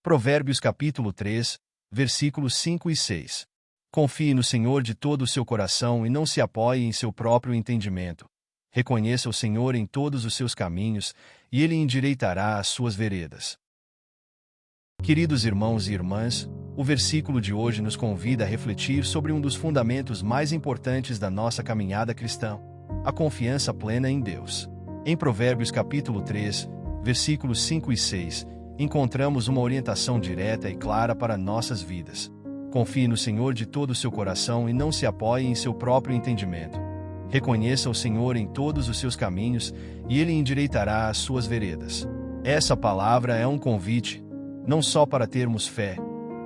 Provérbios capítulo 3, versículos 5 e 6. Confie no Senhor de todo o seu coração e não se apoie em seu próprio entendimento. Reconheça o Senhor em todos os seus caminhos, e Ele endireitará as suas veredas. Queridos irmãos e irmãs, o versículo de hoje nos convida a refletir sobre um dos fundamentos mais importantes da nossa caminhada cristã: a confiança plena em Deus. Em Provérbios capítulo 3, versículos 5 e 6, encontramos uma orientação direta e clara para nossas vidas. Confie no Senhor de todo o seu coração e não se apoie em seu próprio entendimento. Reconheça o Senhor em todos os seus caminhos, e Ele endireitará as suas veredas. Essa palavra é um convite, não só para termos fé,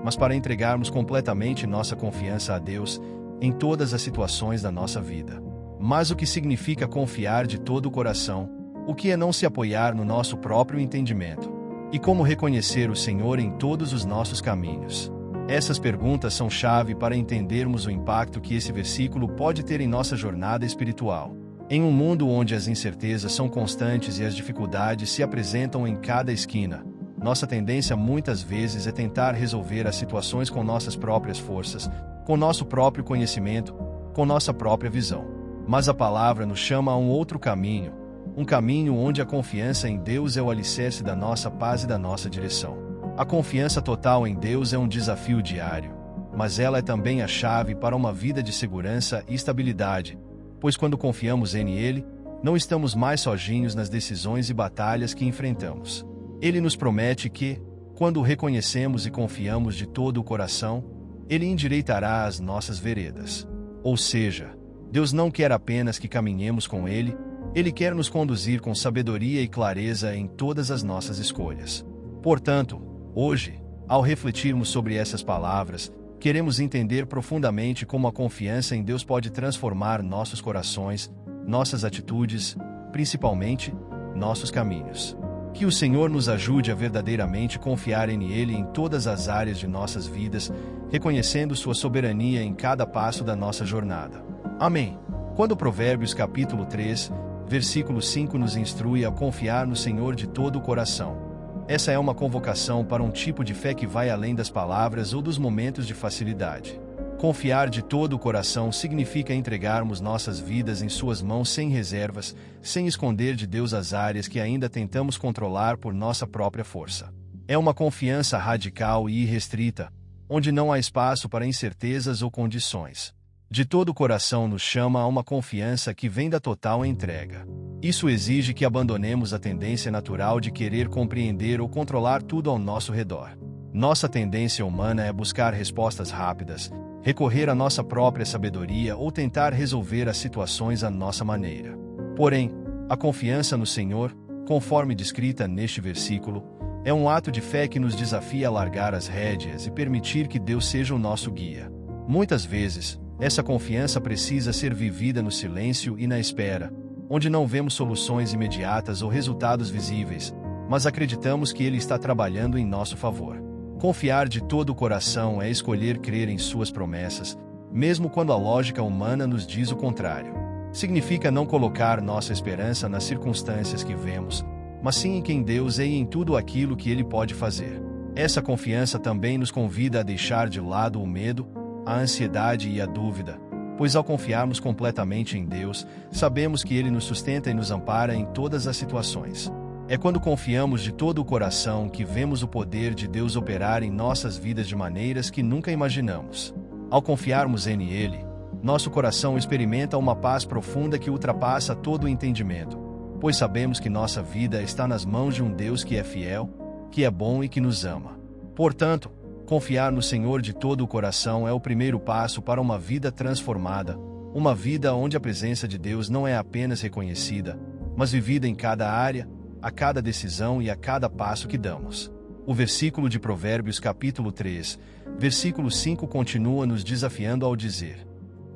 mas para entregarmos completamente nossa confiança a Deus em todas as situações da nossa vida. Mas o que significa confiar de todo o coração? O que é não se apoiar no nosso próprio entendimento? E como reconhecer o Senhor em todos os nossos caminhos? Essas perguntas são chave para entendermos o impacto que esse versículo pode ter em nossa jornada espiritual. Em um mundo onde as incertezas são constantes e as dificuldades se apresentam em cada esquina, nossa tendência muitas vezes é tentar resolver as situações com nossas próprias forças, com nosso próprio conhecimento, com nossa própria visão. Mas a palavra nos chama a um outro caminho, um caminho onde a confiança em Deus é o alicerce da nossa paz e da nossa direção. A confiança total em Deus é um desafio diário, mas ela é também a chave para uma vida de segurança e estabilidade, pois quando confiamos em Ele, não estamos mais sozinhos nas decisões e batalhas que enfrentamos. Ele nos promete que, quando o reconhecemos e confiamos de todo o coração, Ele endireitará as nossas veredas. Ou seja, Deus não quer apenas que caminhemos com Ele, Ele quer nos conduzir com sabedoria e clareza em todas as nossas escolhas. Portanto, hoje, ao refletirmos sobre essas palavras, queremos entender profundamente como a confiança em Deus pode transformar nossos corações, nossas atitudes, principalmente, nossos caminhos. Que o Senhor nos ajude a verdadeiramente confiar em Ele em todas as áreas de nossas vidas, reconhecendo sua soberania em cada passo da nossa jornada. Amém. Quando Provérbios capítulo 3, versículo 5 nos instrui a confiar no Senhor de todo o coração, essa é uma convocação para um tipo de fé que vai além das palavras ou dos momentos de facilidade. Confiar de todo o coração significa entregarmos nossas vidas em Suas mãos sem reservas, sem esconder de Deus as áreas que ainda tentamos controlar por nossa própria força. É uma confiança radical e irrestrita, onde não há espaço para incertezas ou condições. De todo o coração nos chama a uma confiança que vem da total entrega. Isso exige que abandonemos a tendência natural de querer compreender ou controlar tudo ao nosso redor. Nossa tendência humana é buscar respostas rápidas, recorrer à nossa própria sabedoria ou tentar resolver as situações à nossa maneira. Porém, a confiança no Senhor, conforme descrita neste versículo, é um ato de fé que nos desafia a largar as rédeas e permitir que Deus seja o nosso guia. Muitas vezes, essa confiança precisa ser vivida no silêncio e na espera, onde não vemos soluções imediatas ou resultados visíveis, mas acreditamos que Ele está trabalhando em nosso favor. Confiar de todo o coração é escolher crer em Suas promessas, mesmo quando a lógica humana nos diz o contrário. Significa não colocar nossa esperança nas circunstâncias que vemos, mas sim em quem Deus é e em tudo aquilo que Ele pode fazer. Essa confiança também nos convida a deixar de lado o medo, a ansiedade e a dúvida, pois ao confiarmos completamente em Deus, sabemos que Ele nos sustenta e nos ampara em todas as situações. É quando confiamos de todo o coração que vemos o poder de Deus operar em nossas vidas de maneiras que nunca imaginamos. Ao confiarmos em Ele, nosso coração experimenta uma paz profunda que ultrapassa todo o entendimento, pois sabemos que nossa vida está nas mãos de um Deus que é fiel, que é bom e que nos ama. Portanto, confiar no Senhor de todo o coração é o primeiro passo para uma vida transformada, uma vida onde a presença de Deus não é apenas reconhecida, mas vivida em cada área, a cada decisão e a cada passo que damos. O versículo de Provérbios capítulo 3, versículo 5 continua nos desafiando ao dizer: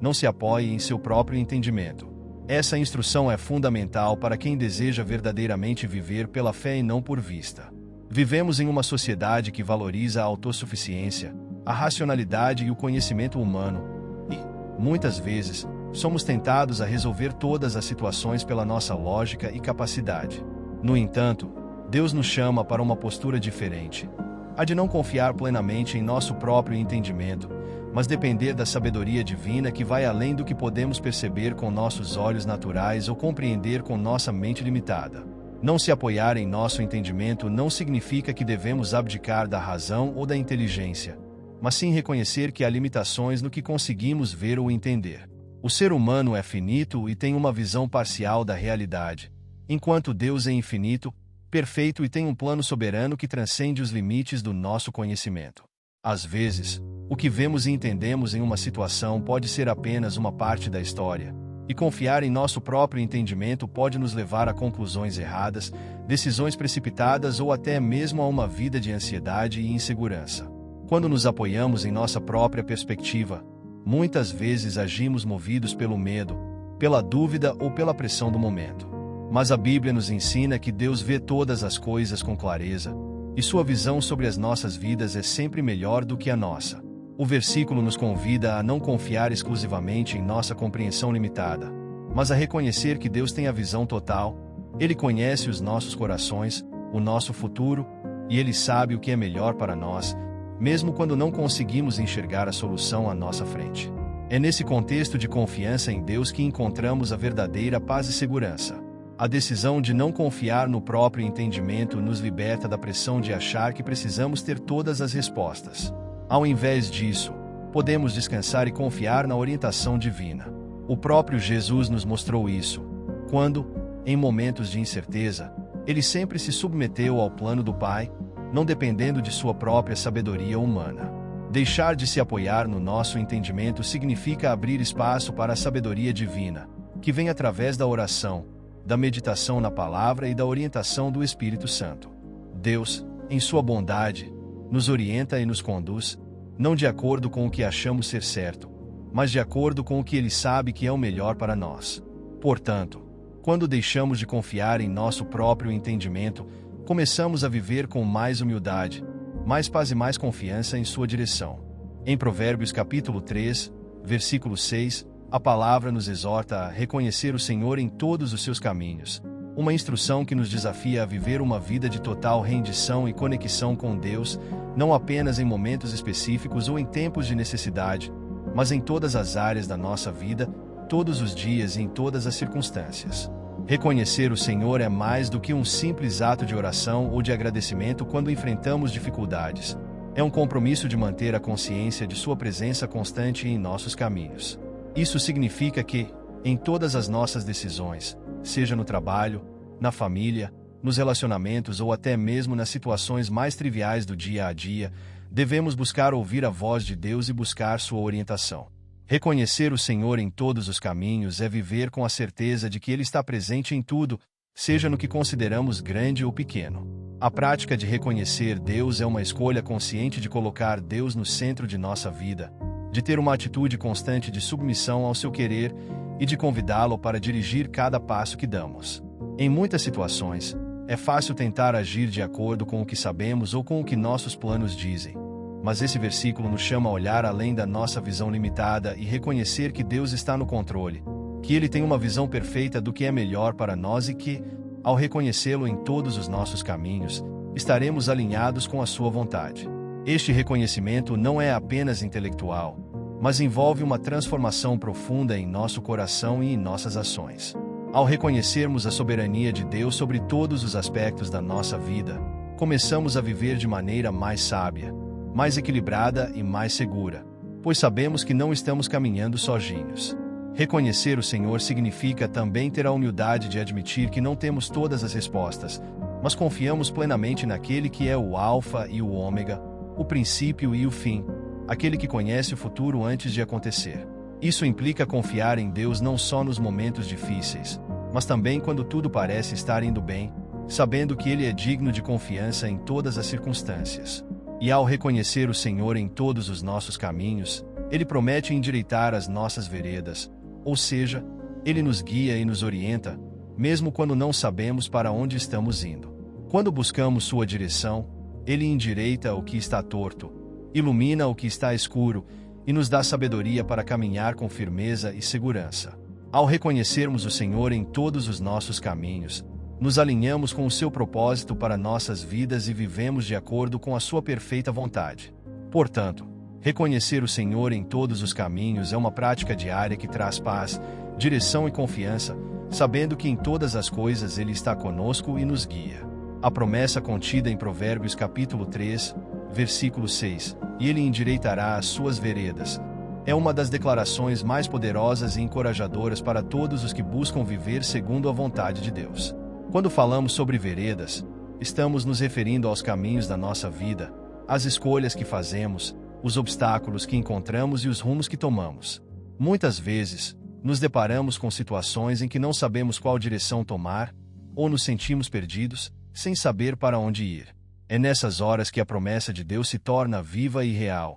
não se apoie em seu próprio entendimento. Essa instrução é fundamental para quem deseja verdadeiramente viver pela fé e não por vista. Vivemos em uma sociedade que valoriza a autossuficiência, a racionalidade e o conhecimento humano, e, muitas vezes, somos tentados a resolver todas as situações pela nossa lógica e capacidade. No entanto, Deus nos chama para uma postura diferente. a de não confiar plenamente em nosso próprio entendimento, mas depender da sabedoria divina que vai além do que podemos perceber com nossos olhos naturais ou compreender com nossa mente limitada. Não se apoiar em nosso entendimento não significa que devemos abdicar da razão ou da inteligência, mas sim reconhecer que há limitações no que conseguimos ver ou entender. O ser humano é finito e tem uma visão parcial da realidade, enquanto Deus é infinito, perfeito e tem um plano soberano que transcende os limites do nosso conhecimento. Às vezes, o que vemos e entendemos em uma situação pode ser apenas uma parte da história, e confiar em nosso próprio entendimento pode nos levar a conclusões erradas, decisões precipitadas ou até mesmo a uma vida de ansiedade e insegurança. Quando nos apoiamos em nossa própria perspectiva, muitas vezes agimos movidos pelo medo, pela dúvida ou pela pressão do momento. Mas a Bíblia nos ensina que Deus vê todas as coisas com clareza, e sua visão sobre as nossas vidas é sempre melhor do que a nossa. O versículo nos convida a não confiar exclusivamente em nossa compreensão limitada, mas a reconhecer que Deus tem a visão total, Ele conhece os nossos corações, o nosso futuro, e Ele sabe o que é melhor para nós, mesmo quando não conseguimos enxergar a solução à nossa frente. É nesse contexto de confiança em Deus que encontramos a verdadeira paz e segurança. A decisão de não confiar no próprio entendimento nos liberta da pressão de achar que precisamos ter todas as respostas. Ao invés disso, podemos descansar e confiar na orientação divina. O próprio Jesus nos mostrou isso, quando, em momentos de incerteza, Ele sempre se submeteu ao plano do Pai, não dependendo de sua própria sabedoria humana. Deixar de se apoiar no nosso entendimento significa abrir espaço para a sabedoria divina, que vem através da oração, da meditação na palavra e da orientação do Espírito Santo. Deus, em sua bondade, nos orienta e nos conduz, não de acordo com o que achamos ser certo, mas de acordo com o que Ele sabe que é o melhor para nós. Portanto, quando deixamos de confiar em nosso próprio entendimento, começamos a viver com mais humildade, mais paz e mais confiança em sua direção. Em Provérbios capítulo 3, versículo 6, a palavra nos exorta a reconhecer o Senhor em todos os seus caminhos, uma instrução que nos desafia a viver uma vida de total rendição e conexão com Deus, não apenas em momentos específicos ou em tempos de necessidade, mas em todas as áreas da nossa vida, todos os dias e em todas as circunstâncias. Reconhecer o Senhor é mais do que um simples ato de oração ou de agradecimento quando enfrentamos dificuldades. É um compromisso de manter a consciência de sua presença constante em nossos caminhos. Isso significa que, em todas as nossas decisões, seja no trabalho, na família, nos relacionamentos ou até mesmo nas situações mais triviais do dia a dia, devemos buscar ouvir a voz de Deus e buscar sua orientação. Reconhecer o Senhor em todos os caminhos é viver com a certeza de que Ele está presente em tudo, seja no que consideramos grande ou pequeno. A prática de reconhecer Deus é uma escolha consciente de colocar Deus no centro de nossa vida, de ter uma atitude constante de submissão ao seu querer e de convidá-lo para dirigir cada passo que damos. Em muitas situações, é fácil tentar agir de acordo com o que sabemos ou com o que nossos planos dizem. Mas esse versículo nos chama a olhar além da nossa visão limitada e reconhecer que Deus está no controle, que Ele tem uma visão perfeita do que é melhor para nós e que, ao reconhecê-lo em todos os nossos caminhos, estaremos alinhados com a sua vontade. Este reconhecimento não é apenas intelectual, mas envolve uma transformação profunda em nosso coração e em nossas ações. Ao reconhecermos a soberania de Deus sobre todos os aspectos da nossa vida, começamos a viver de maneira mais sábia, mais equilibrada e mais segura, pois sabemos que não estamos caminhando sozinhos. Reconhecer o Senhor significa também ter a humildade de admitir que não temos todas as respostas, mas confiamos plenamente naquele que é o Alfa e o Ômega, o princípio e o fim, aquele que conhece o futuro antes de acontecer. Isso implica confiar em Deus não só nos momentos difíceis, mas também quando tudo parece estar indo bem, sabendo que Ele é digno de confiança em todas as circunstâncias. E ao reconhecer o Senhor em todos os nossos caminhos, Ele promete endireitar as nossas veredas, ou seja, Ele nos guia e nos orienta, mesmo quando não sabemos para onde estamos indo. Quando buscamos sua direção, Ele endireita o que está torto, ilumina o que está escuro e nos dá sabedoria para caminhar com firmeza e segurança. Ao reconhecermos o Senhor em todos os nossos caminhos, nos alinhamos com o seu propósito para nossas vidas e vivemos de acordo com a sua perfeita vontade. Portanto, reconhecer o Senhor em todos os caminhos é uma prática diária que traz paz, direção e confiança, sabendo que em todas as coisas Ele está conosco e nos guia. A promessa contida em Provérbios capítulo 3, versículo 6, e Ele endireitará as suas veredas, é uma das declarações mais poderosas e encorajadoras para todos os que buscam viver segundo a vontade de Deus. Quando falamos sobre veredas, estamos nos referindo aos caminhos da nossa vida, às escolhas que fazemos, os obstáculos que encontramos e os rumos que tomamos. Muitas vezes, nos deparamos com situações em que não sabemos qual direção tomar, ou nos sentimos perdidos, sem saber para onde ir. É nessas horas que a promessa de Deus se torna viva e real.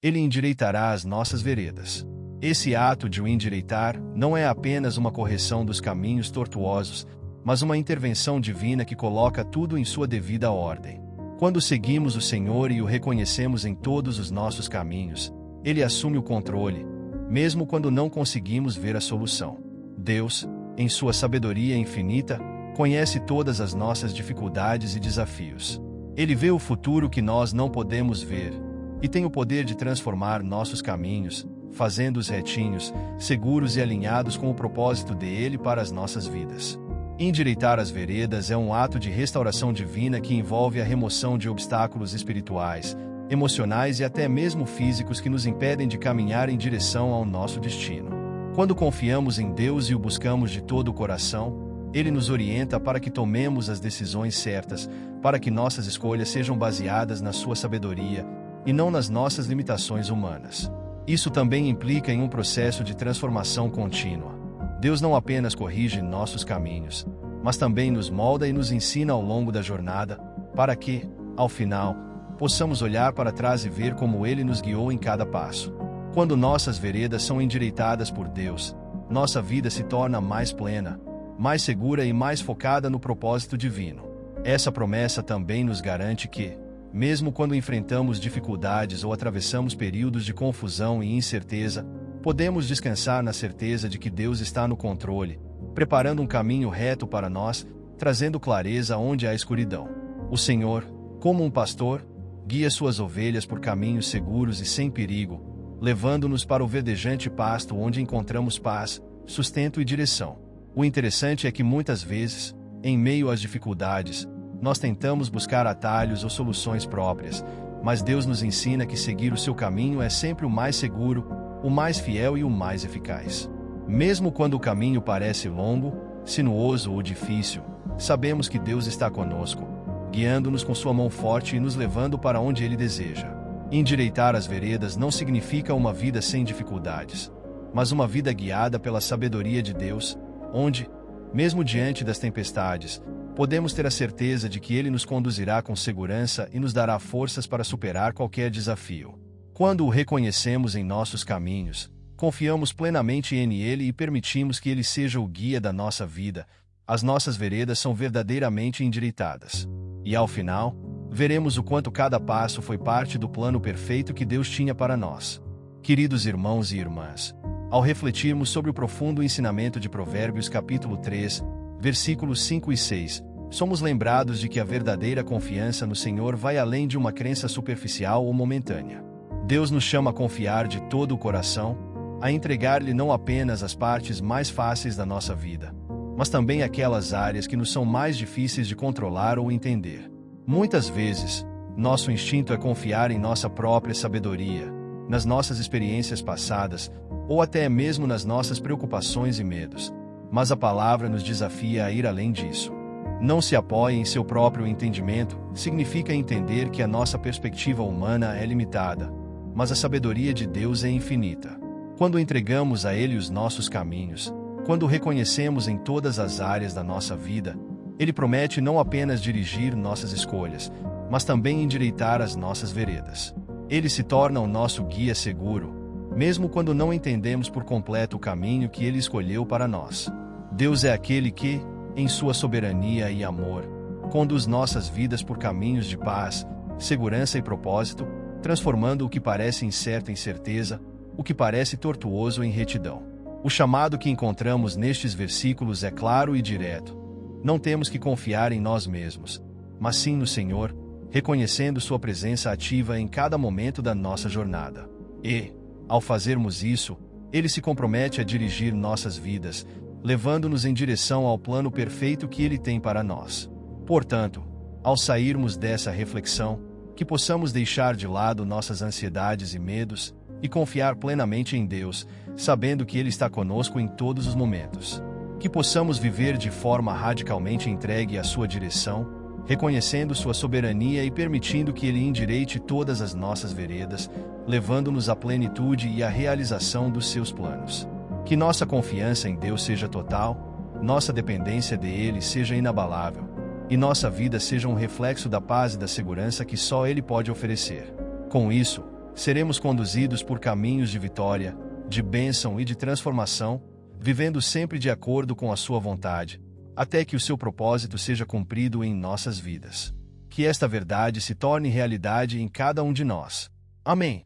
Ele endireitará as nossas veredas. Esse ato de o endireitar não é apenas uma correção dos caminhos tortuosos, mas uma intervenção divina que coloca tudo em sua devida ordem. Quando seguimos o Senhor e o reconhecemos em todos os nossos caminhos, Ele assume o controle, mesmo quando não conseguimos ver a solução. Deus, em sua sabedoria infinita, conhece todas as nossas dificuldades e desafios. Ele vê o futuro que nós não podemos ver, e tem o poder de transformar nossos caminhos, fazendo-os retinhos, seguros e alinhados com o propósito dele para as nossas vidas. Endireitar as veredas é um ato de restauração divina que envolve a remoção de obstáculos espirituais, emocionais e até mesmo físicos que nos impedem de caminhar em direção ao nosso destino. Quando confiamos em Deus e o buscamos de todo o coração, Ele nos orienta para que tomemos as decisões certas, para que nossas escolhas sejam baseadas na sua sabedoria, e não nas nossas limitações humanas. Isso também implica em um processo de transformação contínua. Deus não apenas corrige nossos caminhos, mas também nos molda e nos ensina ao longo da jornada, para que, ao final, possamos olhar para trás e ver como Ele nos guiou em cada passo. Quando nossas veredas são endireitadas por Deus, nossa vida se torna mais plena, mais segura e mais focada no propósito divino. Essa promessa também nos garante que, mesmo quando enfrentamos dificuldades ou atravessamos períodos de confusão e incerteza, podemos descansar na certeza de que Deus está no controle, preparando um caminho reto para nós, trazendo clareza onde há escuridão. O Senhor, como um pastor, guia suas ovelhas por caminhos seguros e sem perigo, levando-nos para o verdejante pasto onde encontramos paz, sustento e direção. O interessante é que muitas vezes, em meio às dificuldades, nós tentamos buscar atalhos ou soluções próprias, mas Deus nos ensina que seguir o seu caminho é sempre o mais seguro, o mais fiel e o mais eficaz. Mesmo quando o caminho parece longo, sinuoso ou difícil, sabemos que Deus está conosco, guiando-nos com sua mão forte e nos levando para onde Ele deseja. Endireitar as veredas não significa uma vida sem dificuldades, mas uma vida guiada pela sabedoria de Deus, onde, mesmo diante das tempestades, podemos ter a certeza de que Ele nos conduzirá com segurança e nos dará forças para superar qualquer desafio. Quando o reconhecemos em nossos caminhos, confiamos plenamente em Ele e permitimos que Ele seja o guia da nossa vida, as nossas veredas são verdadeiramente endireitadas. E ao final, veremos o quanto cada passo foi parte do plano perfeito que Deus tinha para nós. Queridos irmãos e irmãs, ao refletirmos sobre o profundo ensinamento de Provérbios capítulo 3, versículos 5 e 6, somos lembrados de que a verdadeira confiança no Senhor vai além de uma crença superficial ou momentânea. Deus nos chama a confiar de todo o coração, a entregar-lhe não apenas as partes mais fáceis da nossa vida, mas também aquelas áreas que nos são mais difíceis de controlar ou entender. Muitas vezes, nosso instinto é confiar em nossa própria sabedoria, nas nossas experiências passadas, ou até mesmo nas nossas preocupações e medos. Mas a palavra nos desafia a ir além disso. Não se apoie em seu próprio entendimento, significa entender que a nossa perspectiva humana é limitada, mas a sabedoria de Deus é infinita. Quando entregamos a Ele os nossos caminhos, quando o reconhecemos em todas as áreas da nossa vida, Ele promete não apenas dirigir nossas escolhas, mas também endireitar as nossas veredas. Ele se torna o nosso guia seguro, mesmo quando não entendemos por completo o caminho que Ele escolheu para nós. Deus é aquele que, em sua soberania e amor, conduz nossas vidas por caminhos de paz, segurança e propósito, transformando o que parece incerto em certeza, o que parece tortuoso em retidão. O chamado que encontramos nestes versículos é claro e direto. Não temos que confiar em nós mesmos, mas sim no Senhor, reconhecendo sua presença ativa em cada momento da nossa jornada. E, ao fazermos isso, Ele se compromete a dirigir nossas vidas, levando-nos em direção ao plano perfeito que Ele tem para nós. Portanto, ao sairmos dessa reflexão, que possamos deixar de lado nossas ansiedades e medos e confiar plenamente em Deus, sabendo que Ele está conosco em todos os momentos. Que possamos viver de forma radicalmente entregue à sua direção, reconhecendo sua soberania e permitindo que Ele endireite todas as nossas veredas, levando-nos à plenitude e à realização dos seus planos. Que nossa confiança em Deus seja total, nossa dependência dele seja inabalável, e nossa vida seja um reflexo da paz e da segurança que só Ele pode oferecer. Com isso, seremos conduzidos por caminhos de vitória, de bênção e de transformação, vivendo sempre de acordo com a sua vontade, até que o seu propósito seja cumprido em nossas vidas. Que esta verdade se torne realidade em cada um de nós. Amém.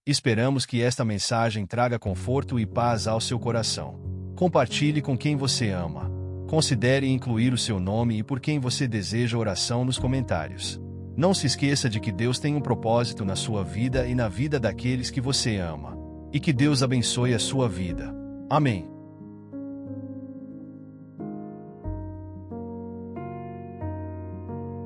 Esperamos que esta mensagem traga conforto e paz ao seu coração. Compartilhe com quem você ama. Considere incluir o seu nome e por quem você deseja oração nos comentários. Não se esqueça de que Deus tem um propósito na sua vida e na vida daqueles que você ama. E que Deus abençoe a sua vida. Amém.